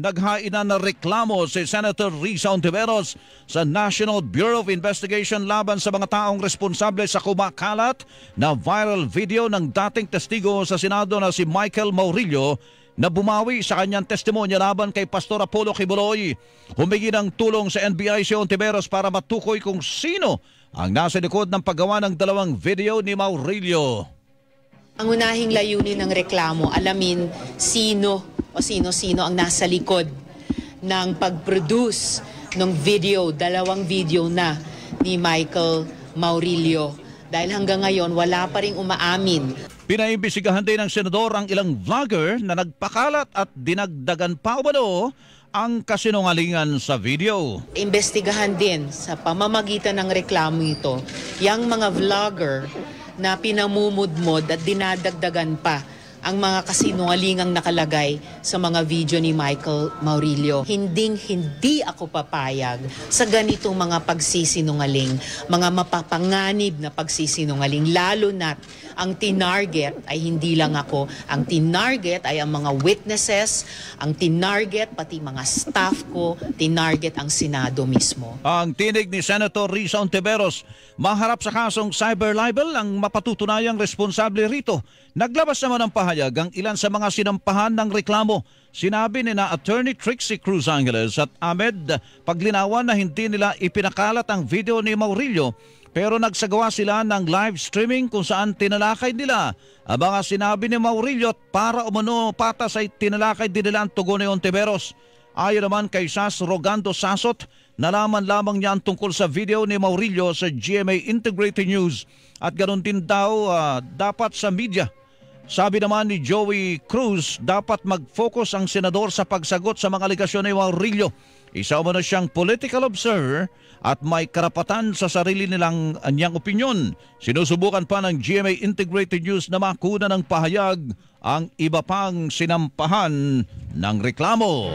Naghainan na reklamo si Senator Risa Hontiveros sa National Bureau of Investigation laban sa mga taong responsable sa kumakalat na viral video ng dating testigo sa Senado na si Michael Maurilio na bumawi sa kanyang testimonya laban kay Pastor Apollo Kibuloy. Humingi ng tulong sa NBI si Hontiveros para matukoy kung sino ang nasa likod ng paggawa ng dalawang video ni Maurilio. Ang unahing layunin ng reklamo, alamin sino-sino ang nasa likod ng pag-produce ng video, dalawang video na ni Michael Maurilio. Dahil hanggang ngayon, wala pa ring umaamin. Pinaimbisigahan din ng senador ang ilang vlogger na nagpakalat at dinagdagan pa umano ang kasinungalingan sa video. Imbestigahan din sa pamamagitan ng reklamo ito, yung mga vlogger na pinamumudmod at dinadagdagan pa ang mga kasinungalingang nakalagay sa mga video ni Michael Maurilio. Hindi ako papayag sa ganitong mga pagsisinungaling, mga mapapanganib na pagsisinungaling, lalo na't ang tinarget ay hindi lang ako. Ang tinarget ay ang mga witnesses, ang tinarget pati mga staff ko, tinarget ang Senado mismo. Ang tinig ni Senator Risa Hontiveros, maharap sa kasong cyber libel ang mapatutunayang responsable rito. Naglabas naman ng pahayag ang ilan sa mga sinampahan ng reklamo. Sinabi ni na Attorney Trixie Cruz Angeles at Ahmed Paglinawan na hindi nila ipinakalat ang video ni Maurilio, pero nagsagawa sila ng live streaming kung saan tinalakay nila ang mga sinabi ni Maurilio at para umano patas ay tinalakay din nila ang tugon ni Hontiveros. Ayon naman kay Sas Rogando Sasot, nalaman lamang niya ang tungkol sa video ni Maurilio sa GMA Integrated News at ganoon din daw dapat sa media. Sabi naman ni Joey Cruz, dapat mag-focus ang senador sa pagsagot sa mga aligasyon ni Maurilio. Isa umano siyang political observer at may karapatan sa sarili nilang anyang opinyon. Sinusubukan pa ng GMA Integrated News na makuna ng pahayag ang iba pang sinampahan ng reklamo.